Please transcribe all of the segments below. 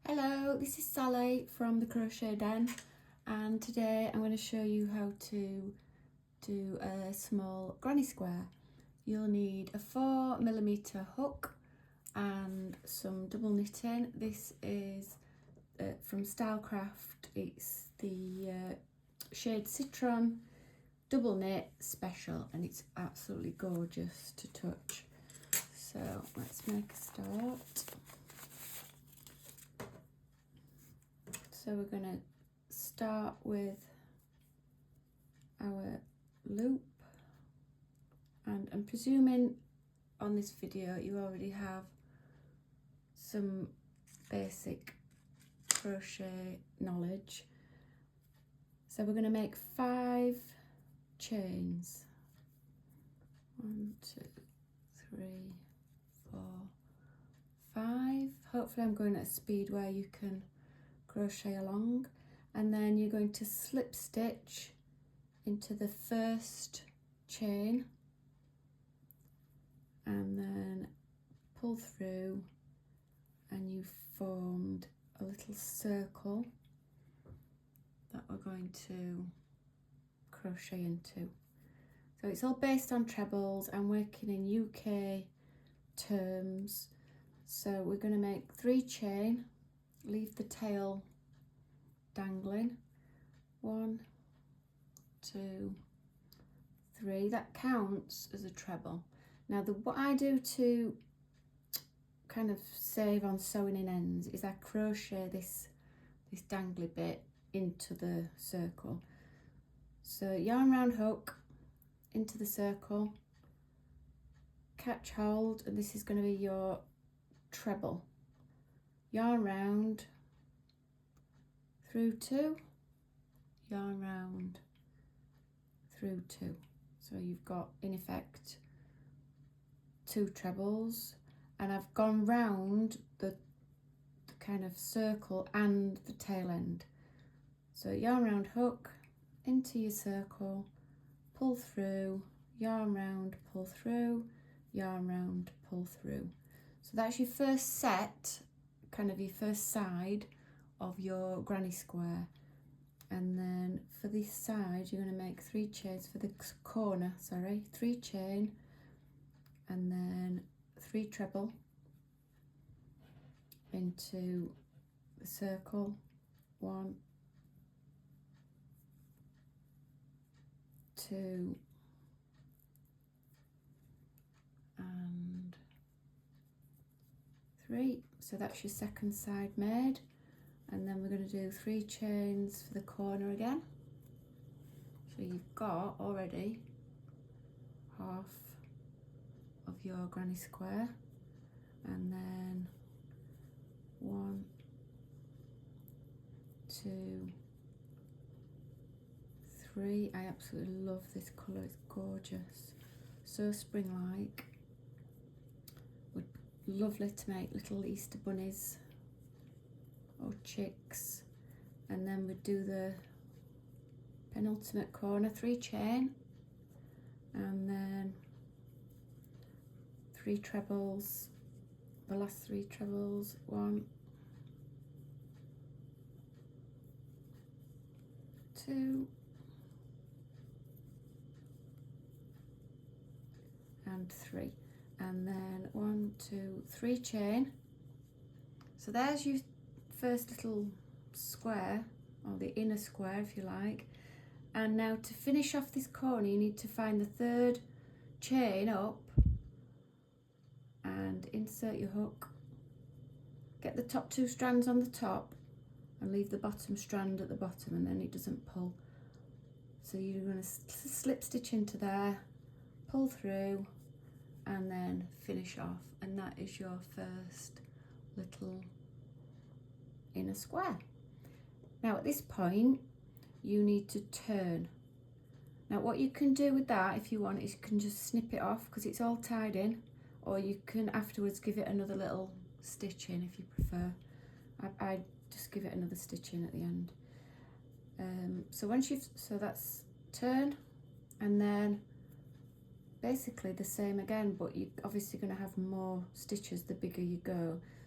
Hello, this is Sally from the Crochet Den, and today I'm going to show you how to do a small granny square. You'll need a 4mm hook and some double knitting. This is from Stylecraft. It's the shade Citron double knit special, and it's absolutely gorgeous to touch. So let's make a start. So we're going to start with our loop, and I'm presuming on this video you already have some basic crochet knowledge. So we're going to make 5 chains. 1, 2, 3, 4, 5. Hopefully I'm going at a speed where you can crochet along, and then you're going to slip stitch into the first chain and then pull through, and you've formed a little circle that we're going to crochet into. So it's all based on trebles. I'm working in UK terms, so we're going to make 3 chain, leave the tail dangling. 1, 2, 3. That counts as a treble. Now what I do to kind of save on sewing in ends is I crochet this dangly bit into the circle. So yarn round hook into the circle, catch hold, and this is going to be your treble. Yarn round through 2, yarn round through 2. So you've got in effect 2 trebles, and I've gone round the kind of circle and the tail end. So yarn round hook into your circle, pull through, yarn round, pull through, yarn round, pull through. So that's your first set, kind of your first side of your granny square. And then for this side you're going to make 3 chains for the corner, 3 chain, and then 3 treble into the circle. 1, 2, and 3. So that's your second side made, and then we're going to do 3 chains for the corner again. So you've got already half of your granny square, and then 1, 2, 3. I absolutely love this colour, it's gorgeous, so spring-like. Would lovely to make little Easter bunnies or chicks. And then we do the penultimate corner, 3 chain, and then 3 trebles, the last 3 trebles. 1, 2, and 3, and then 1, 2, 3 chain. So there's your first little square, or the inner square if you like. And now to finish off this corner you need to find the 3rd chain up and insert your hook, get the top 2 strands on the top and leave the bottom strand at the bottom, and then it doesn't pull. So you're going to slip stitch into there, pull through, and then finish off, and that is your first little inner square. Now at this point you need to turn. Now what you can do with that if you want is you can just snip it off because it's all tied in, or you can afterwards give it another little stitch in if you prefer. I just give it another stitch in at the end. So that's turn, and then basically the same again, but you're obviously going to have more stitches the bigger you go.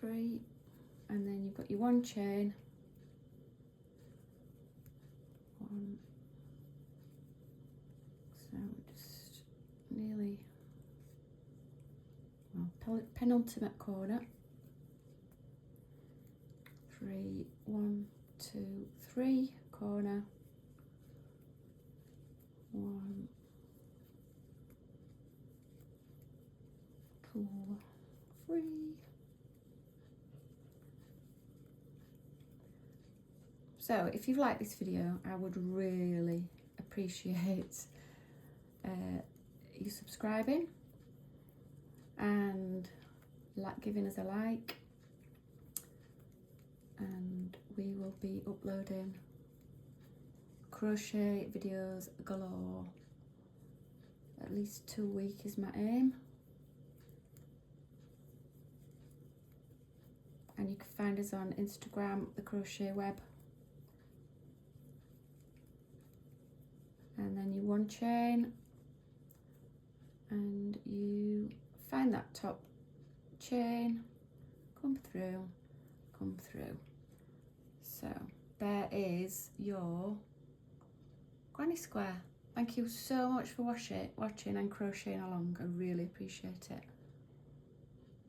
3, and then you've got your 1 chain, 1, so just nearly, well, penultimate corner, 3, 1, 2, 3, corner, 1, 2, 3. So if you've liked this video, I would really appreciate you subscribing and giving us a like, and we will be uploading crochet videos galore. At least 2 a week is my aim. And you can find us on Instagram, the Crochet Web. And then you 1 chain, and you find that top chain, come through. So there is your Granny Square. Thank you so much for watching and crocheting along. I really appreciate it.